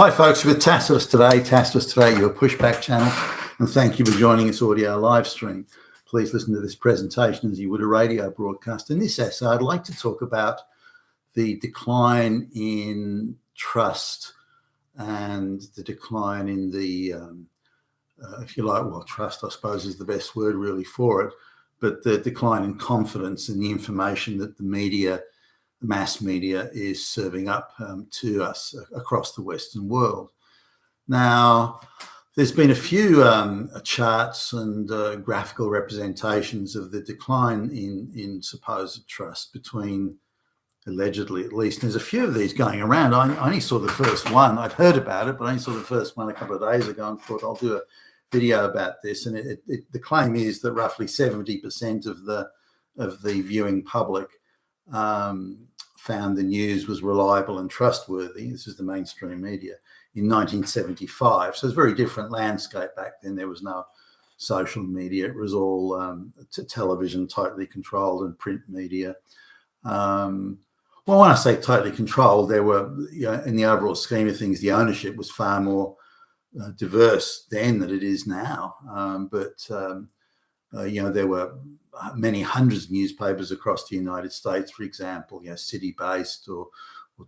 Hi folks, with Tacitus Today, your pushback channel, and thank you for joining this audio live stream. Please listen to this presentation as you would a radio broadcast. In this essay, I'd like to talk about the decline in trust and the decline in the, if you like, well, trust, I suppose, is the best word really for it, but the decline in confidence in the information that the media, the mass media, is serving up to us across the Western world. Now, there's been a few charts and graphical representations of the decline in supposed trust between, allegedly at least. There's a few of these going around. I only saw the first one. I'd heard about it, but I only saw the first one a couple of days ago and thought I'll do a video about this. And the claim is that roughly 70% of the viewing public found the news was reliable and trustworthy. This is the mainstream media in 1975. So it's a very different landscape back then. There was no social media. It was all television, totally controlled, and print media. Well, when I say totally controlled, there were, in the overall scheme of things, the ownership was far more diverse then than it is now. There were many hundreds of newspapers across the United States, for example, city-based or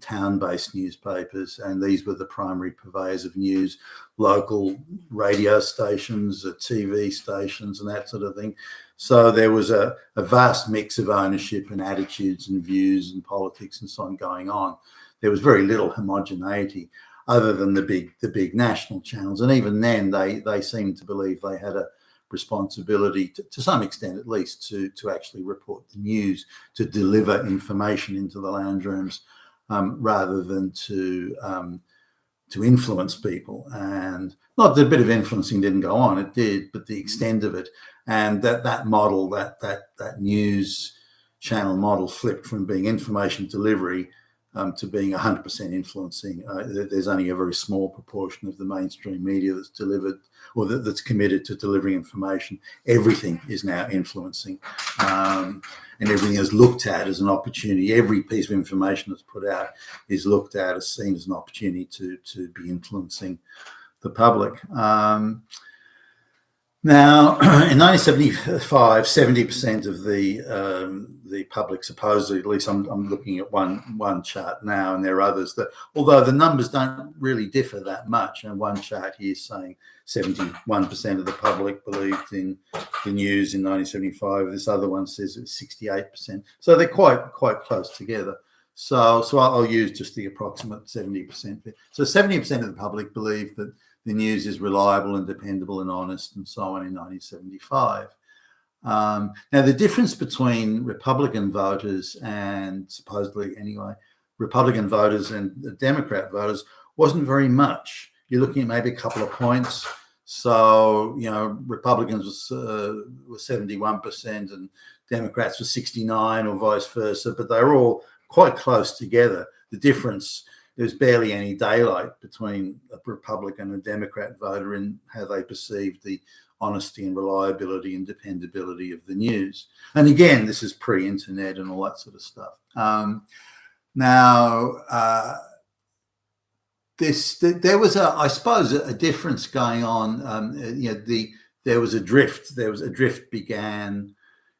town-based newspapers, and these were the primary purveyors of news, local radio stations, TV stations, and that sort of thing. So there was a vast mix of ownership and attitudes and views and politics and so on going on. There was very little homogeneity other than the big national channels, and even then they seemed to believe they had a responsibility to some extent at least to actually report the news, to deliver information into the lounge rooms rather than to influence people. And not that a bit of influencing didn't go on, it did, but the extent of it, and that model, that news channel model flipped from being information delivery to being 100% influencing. There's only a very small proportion of the mainstream media that's delivered or that's committed to delivering information. Everything is now influencing, and everything is looked at as an opportunity. Every piece of information that's put out is looked at as seen as an opportunity to be influencing the public. Now, in 1975, 70% of the public, supposedly, at least I'm looking at one chart now, and there are others that, although the numbers don't really differ that much, and one chart here is saying 71% of the public believed in the news in 1975. This other one says it's 68%. So they're quite close together. So I'll use just the approximate 70%. So 70% of the public believed that the news is reliable and dependable and honest and so on in 1975. Now, the difference between Republican voters and supposedly anyway, Republican voters and Democrat voters wasn't very much. You're looking at maybe a couple of points. So, Republicans were 71% and Democrats were 69 or vice versa, but they were all quite close together. The difference, there's barely any daylight between a Republican and Democrat voter in how they perceived the honesty and reliability and dependability of the news. And again, this is pre-internet and all that sort of stuff. There was a difference going on. There was a drift. Began.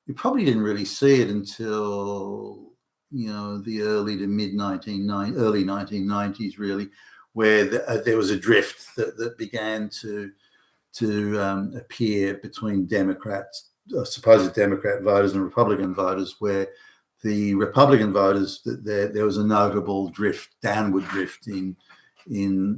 You probably didn't really see it until the early to early 1990s, really, where there was a drift that began to appear between Democrats, supposed Democrat voters, and Republican voters, where the Republican voters, there was a notable downward drift in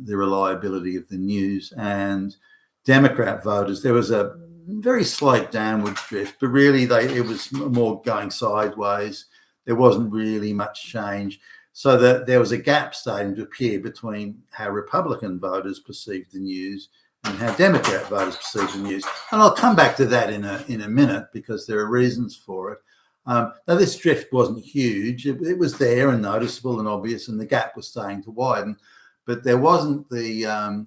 the reliability of the news, and Democrat voters, there was a very slight downward drift, but really it was more going sideways. There wasn't really much change. So that there was a gap starting to appear between how Republican voters perceived the news and how Democrat voters perceived the news. And I'll come back to that in a minute because there are reasons for it. Now, this drift wasn't huge. It was there and noticeable and obvious, and the gap was starting to widen. But there wasn't it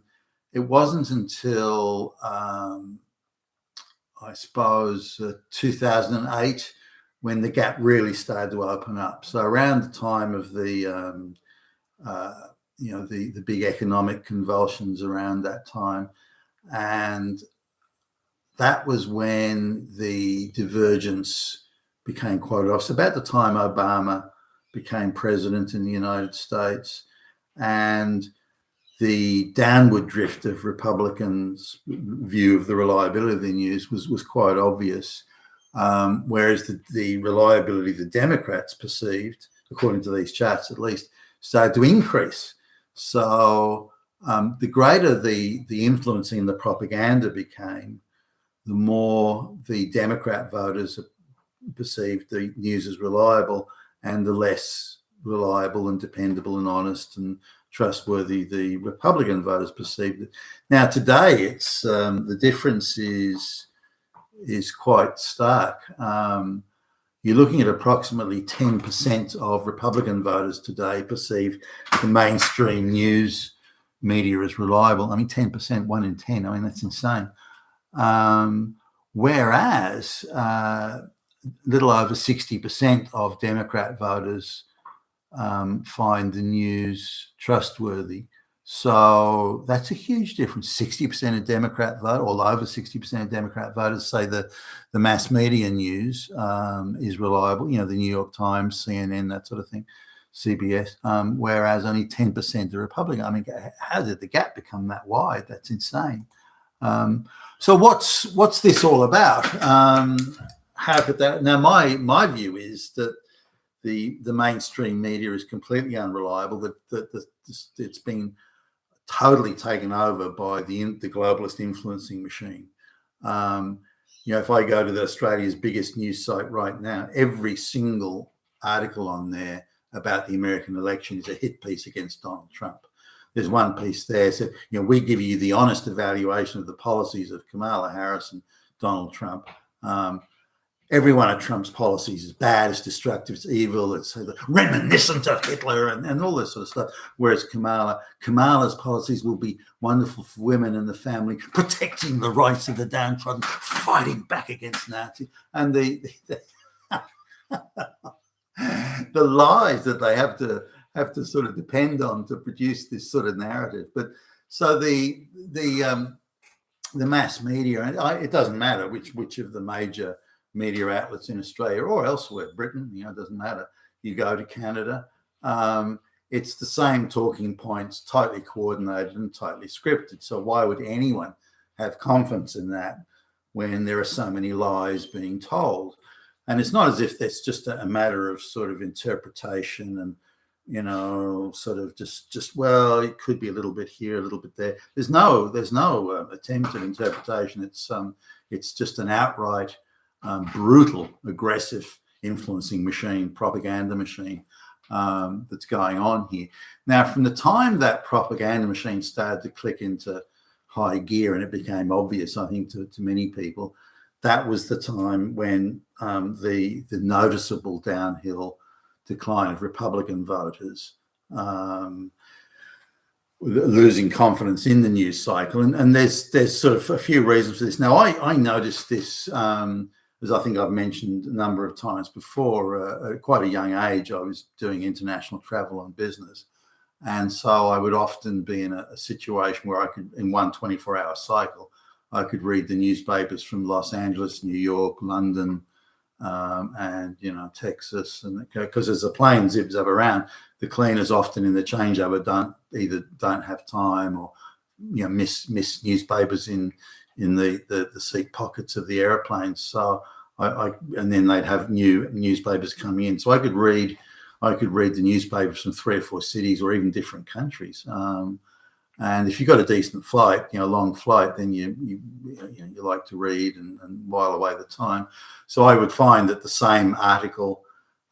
wasn't until, I suppose, 2008 when the gap really started to open up. So around the time of the the big economic convulsions around that time. And that was when the divergence became quite obvious. About the time Obama became president in the United States, and the downward drift of Republicans' view of the reliability of the news was quite obvious, whereas the reliability the Democrats perceived, according to these charts at least, started to increase. So the greater the influencing the propaganda became, the more the Democrat voters perceived the news as reliable, and the less reliable and dependable and honest and trustworthy the Republican voters perceived it. Now today, it's the difference is quite stark. You're looking at approximately 10% of Republican voters today perceive the mainstream news media as reliable. I mean, 10%, 1 in 10. I mean, that's insane. Whereas little over 60% of Democrat voters find the news trustworthy. So that's a huge difference. 60% of Democrat vote, or over 60% of Democrat voters say that the mass media news is reliable, the New York Times, CNN, that sort of thing, CBS, whereas only 10% are Republican. I mean, how did the gap become that wide? That's insane. So what's this all about? How could that? Now, my view is that the mainstream media is completely unreliable. That it's been totally taken over by the globalist influencing machine. If I go to Australia's biggest news site right now, every single article on there about the American election is a hit piece against Donald Trump. There's one piece there said, we give you the honest evaluation of the policies of Kamala Harris and Donald Trump. Every one of Trump's policies is bad, it's destructive, it's evil, it's reminiscent of Hitler and all this sort of stuff. Whereas Kamala's policies will be wonderful for women and the family, protecting the rights of the downtrodden, fighting back against Nazis. And the lies that they have to sort of depend on to produce this sort of narrative. But so the mass media, and it doesn't matter which of the major media outlets in Australia or elsewhere, Britain, it doesn't matter. You go to Canada, it's the same talking points, tightly coordinated and tightly scripted. So why would anyone have confidence in that when there are so many lies being told? And it's not as if it's just a matter of sort of interpretation and, sort of just well, it could be a little bit here, a little bit there. There's no attempt at interpretation. It's just an outright brutal, aggressive influencing machine, propaganda machine that's going on here. Now, from the time that propaganda machine started to click into high gear and it became obvious, I think, to many people, that was the time when the noticeable downhill decline of Republican voters, losing confidence in the news cycle. And there's sort of a few reasons for this. Now, I noticed this, as I think I've mentioned a number of times before, at quite a young age. I was doing international travel on business. And so I would often be in a situation where I could, in one 24-hour cycle, I could read the newspapers from Los Angeles, New York, London, and Texas, and because as the plane zips up around, the cleaners often in the changeover don't have time, or miss newspapers in the seat pockets of the airplanes. So and then they'd have new newspapers coming in, so I could read the newspapers from 3 or 4 cities or even different countries. And if you've got a decent flight, a long flight, then you like to read and while away the time. So I would find that the same article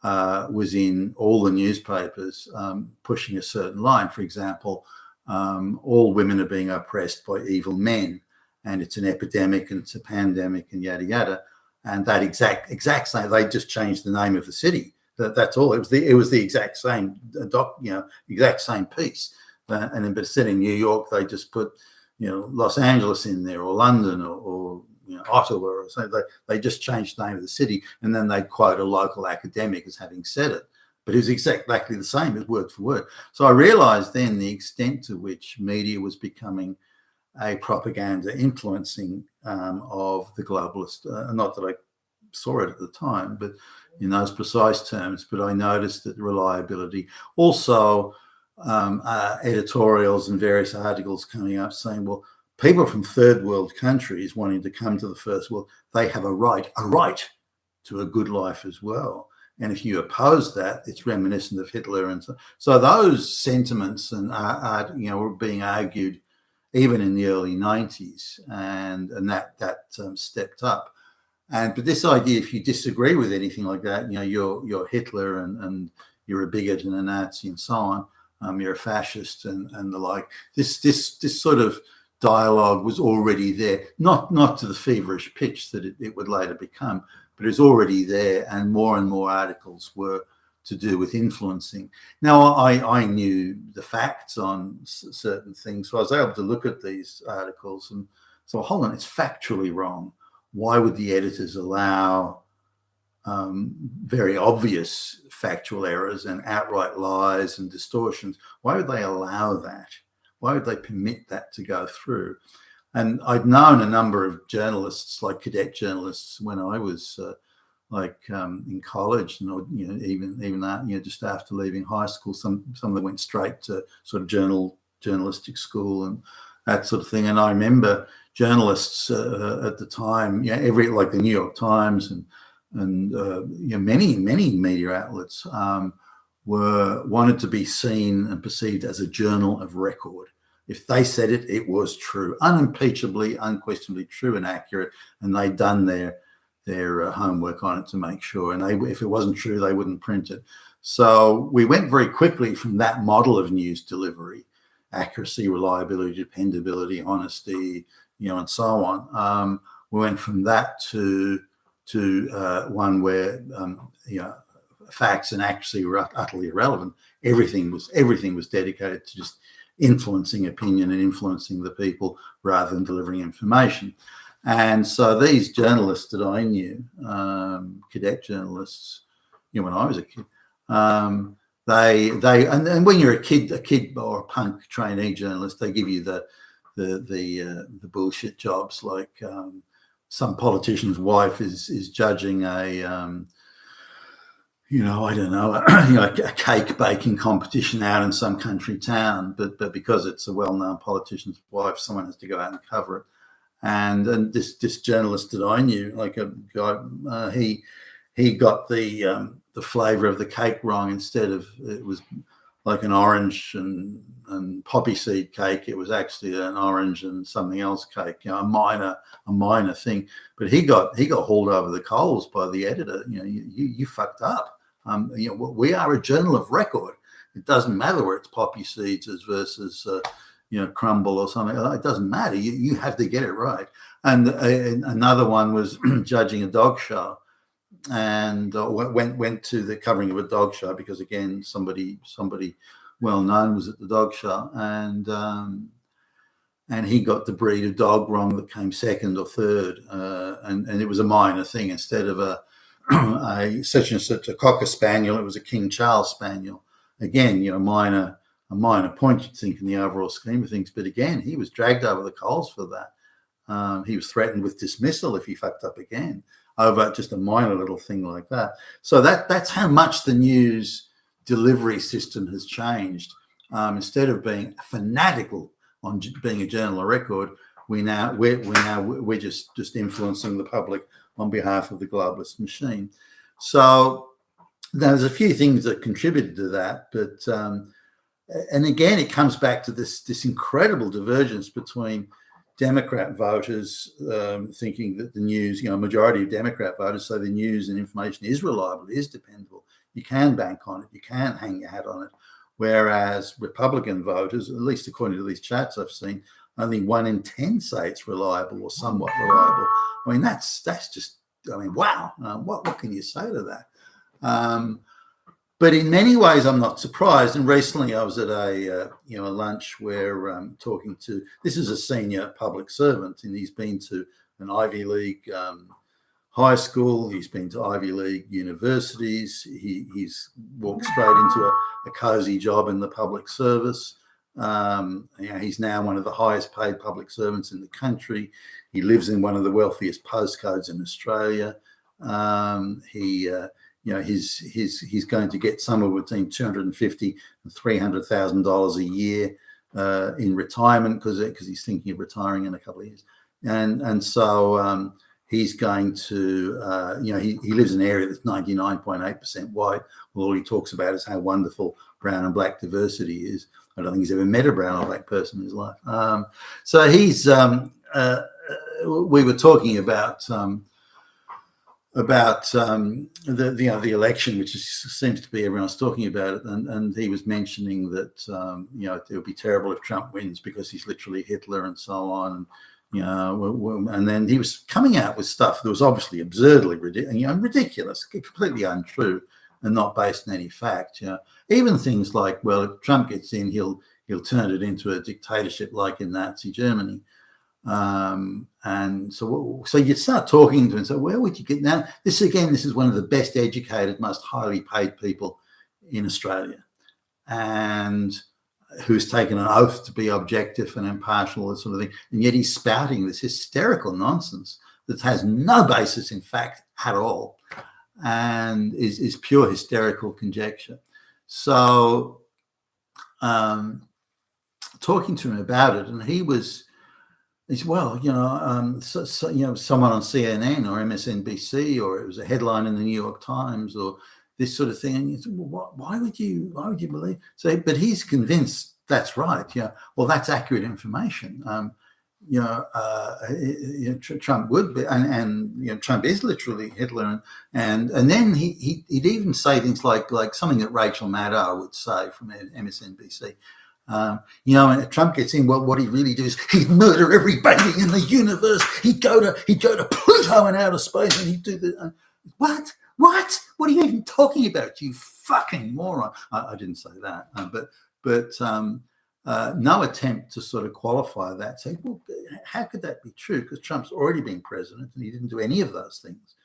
was in all the newspapers, pushing a certain line. For example, all women are being oppressed by evil men, and it's an epidemic and it's a pandemic and yada yada. And that exact same, they just changed the name of the city. That's all. It was the exact same exact same piece. And then, instead in New York, they just put, Los Angeles in there, or London, or Ottawa, or something. They just changed the name of the city, and then they'd quote a local academic as having said it. but it was exactly the same as word for word. So I realized then the extent to which media was becoming a propaganda influencing of the globalist, not that I saw it at the time, but in those precise terms, but I noticed that reliability. Also, editorials and various articles coming up saying, well, people from third world countries wanting to come to the first world, they have a right to a good life as well. And if you oppose that, it's reminiscent of Hitler. And so those sentiments and are were being argued even in the early 90s, and that stepped up. But this idea, if you disagree with anything like that, you're Hitler and you're a bigot and a Nazi and so on, you're a fascist and the like. This sort of dialogue was already there, not to the feverish pitch that it would later become, but it's already there, and more articles were to do with influencing. Now, I knew the facts on certain things, so I was able to look at these articles and so, hold on, it's factually wrong. Why would the editors allow very obvious factual errors and outright lies and distortions? Why would they allow that? Why would they permit that to go through? And I'd known a number of journalists, like cadet journalists, when I was in college, and even that, just after leaving high school, some of them went straight to sort of journalistic school and that sort of thing. And I remember journalists at the time, like the New York Times and many media outlets wanted to be seen and perceived as a journal of record. If they said it, it was true, unimpeachably, unquestionably true and accurate, and they'd done their homework on it to make sure. And if it wasn't true, they wouldn't print it. So we went very quickly from that model of news delivery, accuracy, reliability, dependability, honesty, and so on. We went from that to one where facts and accuracy were utterly irrelevant. Everything was dedicated to just influencing opinion and influencing the people rather than delivering information. And so these journalists that I knew, cadet journalists, when I was a kid, and when you're a kid or a punk trainee journalist, they give you the bullshit jobs, like some politician's wife is judging a a cake baking competition out in some country town, but because it's a well-known politician's wife, someone has to go out and cover it. And this journalist that I knew, like a guy, he got the flavour of the cake wrong. Instead of, it was like an orange and poppy seed cake, it was actually an orange and something else cake. A minor thing. But he got hauled over the coals by the editor. You fucked up. We are a journal of record. It doesn't matter where it's poppy seeds versus crumble or something. It doesn't matter. You have to get it right. And another one was judging a dog show, and went to the covering of a dog show because, again, somebody well known was at the dog show, and he got the breed of dog wrong that came second or third, and it was a minor thing. Instead of a such and such a Cocker Spaniel, it was a King Charles Spaniel. Again, a minor point, you'd think, in the overall scheme of things. But again, he was dragged over the coals for that. He was threatened with dismissal if he fucked up again over just a minor little thing like that. So that's how much the news delivery system has changed. Instead of being fanatical on being a journal of record, we're just influencing the public on behalf of the globalist machine. So there's a few things that contributed to that, but and again, it comes back to this incredible divergence between Democrat voters thinking that the news, a majority of Democrat voters say the news and information is reliable, is dependable. You can bank on it. You can hang your hat on it. Whereas Republican voters, at least according to these chats I've seen, only 1 in 10 say it's reliable or somewhat reliable. I mean, that's just, wow. What can you say to that? But in many ways, I'm not surprised. And recently, I was at a lunch where talking to, this is a senior public servant, and he's been to an Ivy League high school. He's been to Ivy League universities. He's walked straight into a cozy job in the public service. He's now one of the highest paid public servants in the country. He lives in one of the wealthiest postcodes in Australia. He's going to get somewhere between $250,000 and $300,000 a year in retirement because he's thinking of retiring in a couple of years, and so he's going to he lives in an area that's 99.8% white. Well, all he talks about is how wonderful brown and black diversity is. I don't think he's ever met a brown or black person in his life. So he's we were talking about the election, which seems to be everyone's talking about it, and he was mentioning that it would be terrible if Trump wins because he's literally Hitler and so on, and then he was coming out with stuff that was obviously absurdly ridiculous, completely untrue, and not based on any fact. Even things like, well, if Trump gets in, he'll turn it into a dictatorship like in Nazi Germany. And so you start talking to him and say, where would you get now? This is one of the best educated, most highly paid people in Australia, and who's taken an oath to be objective and impartial, that sort of thing. And yet he's spouting this hysterical nonsense that has no basis in fact at all, and is pure hysterical conjecture. So talking to him about it, and he said, well, someone on CNN or MSNBC, or it was a headline in the New York Times, or this sort of thing. And you said, well, why would you believe? So, but he's convinced that's right. Well, that's accurate information. Trump would be, and Trump is literally Hitler, and then he'd even say things like something that Rachel Maddow would say from MSNBC. And if Trump gets in, well, what he'd really do is he'd murder every baby in the universe. He'd go to Pluto and outer space, and he'd do the what? What are you even talking about, you fucking moron? I didn't say that, but no attempt to sort of qualify that. Say, well, how could that be true? Because Trump's already been president and he didn't do any of those things.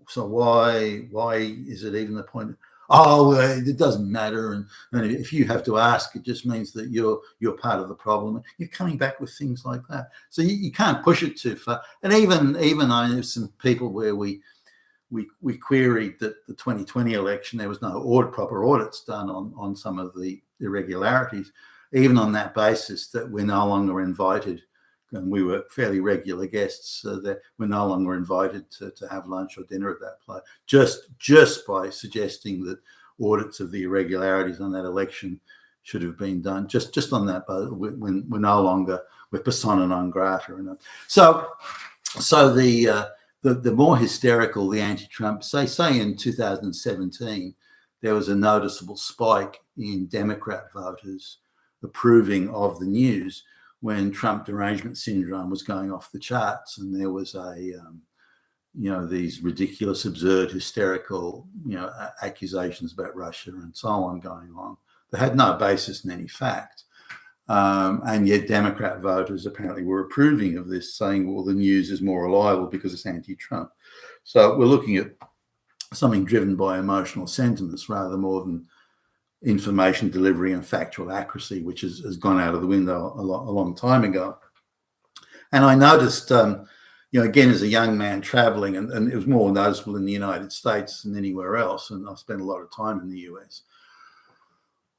So why is it even the point? It doesn't matter, and if you have to ask, it just means that you're part of the problem. You're coming back with things like that, so you can't push it too far. And even I know some people where we queried that the 2020 election, there was no proper audits done on some of the irregularities, even on that basis that we're no longer invited. And we were fairly regular guests, that we're no longer invited to have lunch or dinner at that place, just by suggesting that audits of the irregularities on that election should have been done. Just on that, we're no longer, we're persona non grata. So the more hysterical the anti-Trump, say in 2017, there was a noticeable spike in Democrat voters approving of the news when Trump derangement syndrome was going off the charts, and there was these ridiculous, absurd, hysterical, accusations about Russia and so on going on that had no basis in any fact. And yet Democrat voters apparently were approving of this, saying, well, the news is more reliable because it's anti-Trump. So we're looking at something driven by emotional sentiments rather more than information delivery and factual accuracy, which has gone out of the window a long time ago. And I noticed, again, as a young man traveling, and it was more noticeable in the United States than anywhere else, and I spent a lot of time in the US,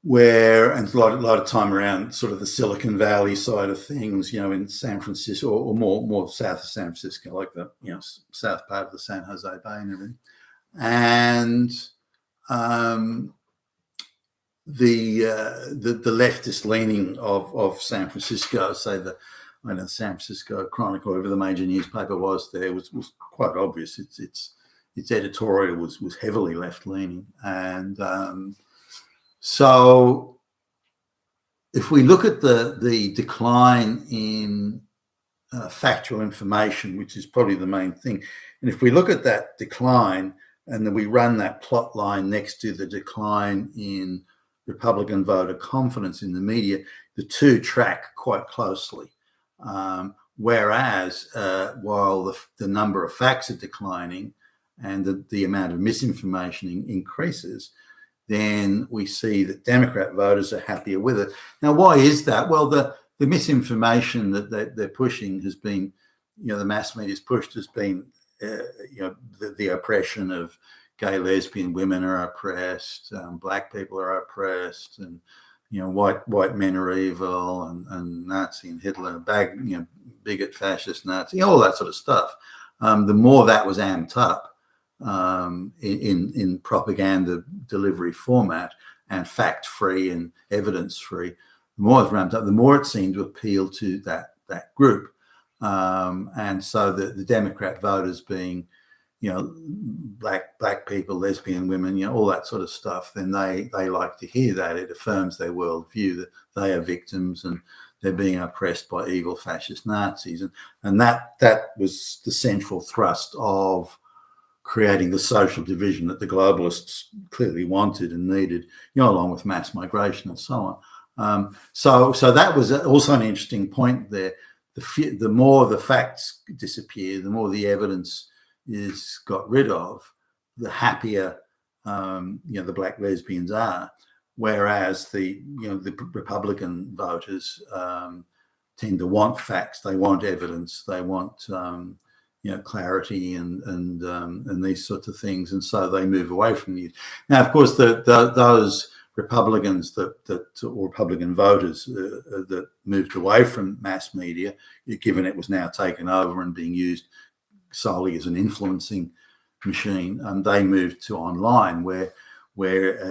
and a lot of time around sort of the Silicon Valley side of things, in San Francisco, or more south of San Francisco, like the south part of the San Jose Bay and everything. And the leftist leaning of San Francisco, say the San Francisco Chronicle, whatever the major newspaper was there, was quite obvious. Its editorial was heavily left leaning, and so if we look at the decline in factual information, which is probably the main thing, and if we look at that decline and then we run that plot line next to the decline in Republican voter confidence in the media, the two track quite closely. Whereas while the number of facts are declining and the amount of misinformation increases, then we see that Democrat voters are happier with it. Now, why is that? Well, the misinformation that they're pushing has been, the mass media's pushed has been, the oppression of gay, lesbian women are oppressed, black people are oppressed, and white men are evil, and Nazi and Hitler, bigot, fascist, Nazi, all that sort of stuff. The more that was amped up in propaganda delivery format and fact-free and evidence-free, the more it's ramped up, the more it seemed to appeal to that group. And so the Democrat voters being, black people, lesbian women, all that sort of stuff, then they like to hear that. It affirms their worldview that they are victims and they're being oppressed by evil fascist Nazis. And that was the central thrust of creating the social division that the globalists clearly wanted and needed, along with mass migration and so on. So that was also an interesting point there. The more the facts disappear, the more the evidence is got rid of, the happier the black lesbians are. Whereas the Republican voters tend to want facts, they want evidence, they want clarity and these sorts of things, and so they move away from news. Now, of course, those Republicans or Republican voters that moved away from mass media, given it was now taken over and being used solely as an influencing machine, they moved to online, where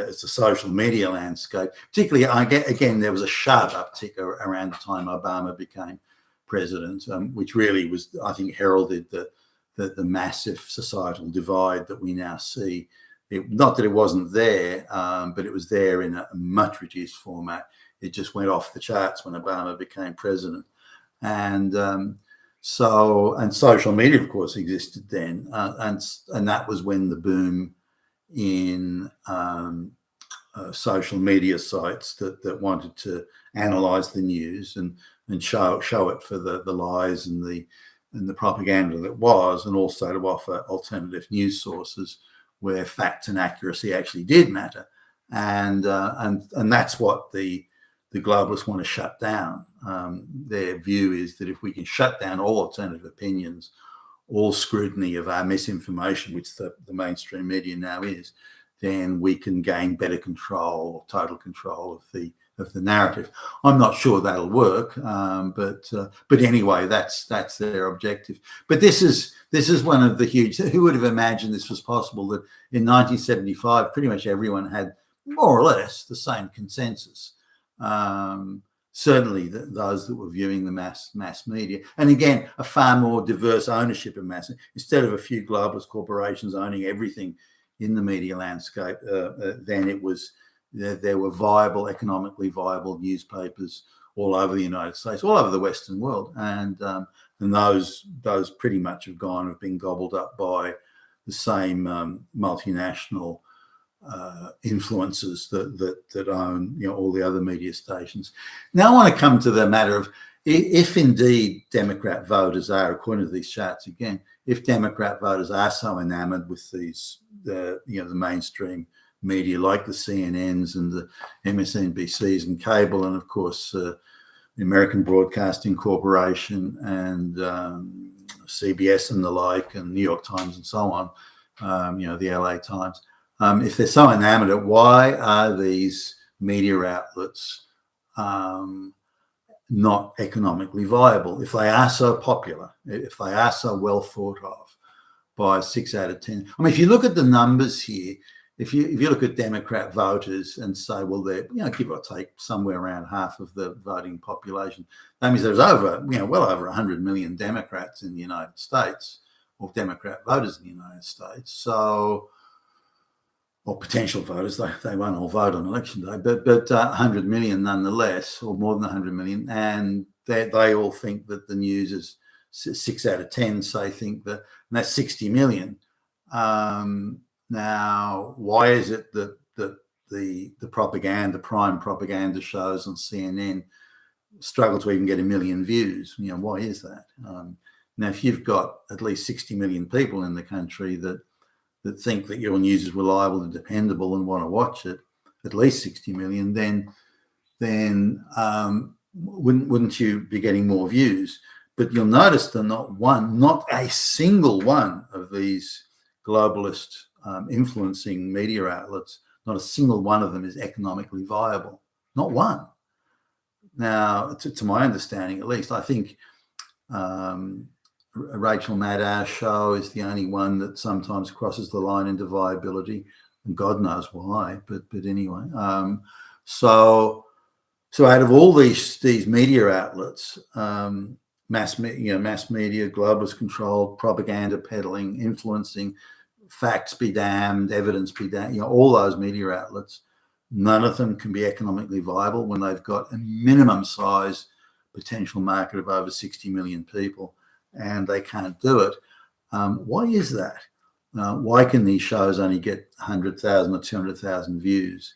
it's a social media landscape. Particularly, again, there was a sharp uptick around the time Obama became president, which really was, I think, heralded the massive societal divide that we now see. Not that it wasn't there, but it was there in a much reduced format. It just went off the charts when Obama became president. And social media, of course, existed then. And that was when the boom in social media sites that wanted to analyze the news and show it for the lies and the propaganda that was, and also to offer alternative news sources where fact and accuracy actually did matter. And that's what the globalists want to shut down. Their view is that if we can shut down all alternative opinions, all scrutiny of our misinformation, which the mainstream media now is, then we can gain better control or total control of the narrative. I'm not sure that'll work, but anyway, that's their objective. But this is one of the huge. Who would have imagined this was possible? That in 1975, pretty much everyone had more or less the same consensus. Certainly those that were viewing the mass media, and again, a far more diverse ownership of mass. Instead of a few globalist corporations owning everything in the media landscape, then it was there were economically viable newspapers all over the United States, all over the Western world, and those pretty much have been gobbled up by the same multinational influences that own all the other media stations. Now I want to come to the matter of if indeed Democrat voters are, according to these charts again, if Democrat voters are so enamored with these the mainstream media like the CNNs and the MSNBCs and cable, and of course the American Broadcasting Corporation and CBS and the like, and New York Times and so on, the LA Times. If they're so enamored of it, why are these media outlets not economically viable? If they are so popular, if they are so well thought of by 6 out of 10. I mean, if you look at the numbers here, if you look at Democrat voters and say, well, they're give or take somewhere around half of the voting population, that means there's well over 100 million Democrats in the United States, or Democrat voters in the United States. So, or potential voters, they won't all vote on election day, but 100 million nonetheless, or more than 100 million, and they all think that the news is 6 out of 10 say think that, and that's 60 million. Now, why is it that the prime propaganda shows on CNN struggle to even get 1 million views. Why is that? Now, if you've got at least 60 million people in the country that think that your news is reliable and dependable and want to watch it, at least 60 million, then wouldn't you be getting more views? But you'll notice that not a single one of these globalist influencing media outlets, not a single one of them is economically viable. Not one. Now, to my understanding, at least, I think Rachel Maddow's show is the only one that sometimes crosses the line into viability, and God knows why. But anyway, so out of all these media outlets, mass media, globalist control, propaganda peddling, influencing, facts be damned, evidence be damned, all those media outlets, none of them can be economically viable when they've got a minimum size potential market of over 60 million people, and they can't do it. Why is that? Why can these shows only get 100,000 or 200,000 views,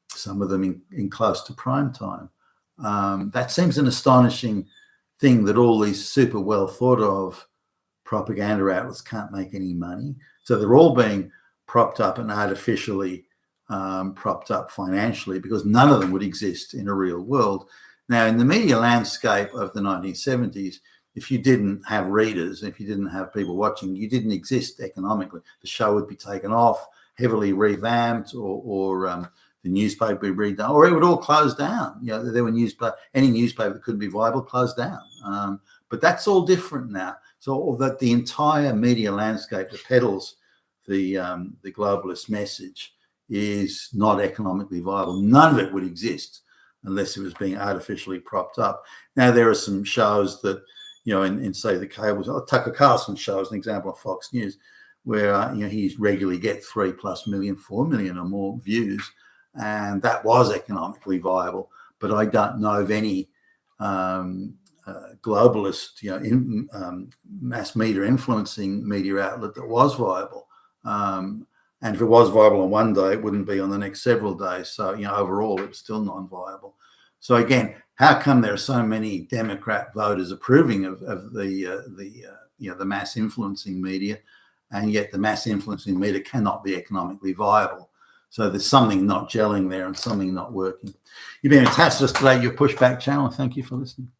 some of them in close to prime time? That seems an astonishing thing, that all these super well thought of propaganda outlets can't make any money. So they're all being propped up and artificially propped up financially, because none of them would exist in a real world. Now, in the media landscape of the 1970s, if you didn't have readers, if you didn't have people watching, you didn't exist economically. The show would be taken off, heavily revamped, or the newspaper would be redone, or it would all close down. There were any newspaper that couldn't be viable closed down. But that's all different now. So that the entire media landscape that peddles the globalist message is not economically viable. None of it would exist unless it was being artificially propped up. Now, there are some shows that, in say the cables, Tucker Carlson show is an example of Fox News, where he regularly get 3+ million, 4 million or more views, and that was economically viable. But I don't know of any globalist, mass media influencing media outlet that was viable. And if it was viable on one day, it wouldn't be on the next several days. So, overall, it's still non-viable. So again, how come there are so many Democrat voters approving of the mass influencing media, and yet the mass influencing media cannot be economically viable? So there's something not gelling there and something not working. You've been attached to us today, your Pushback channel. Thank you for listening.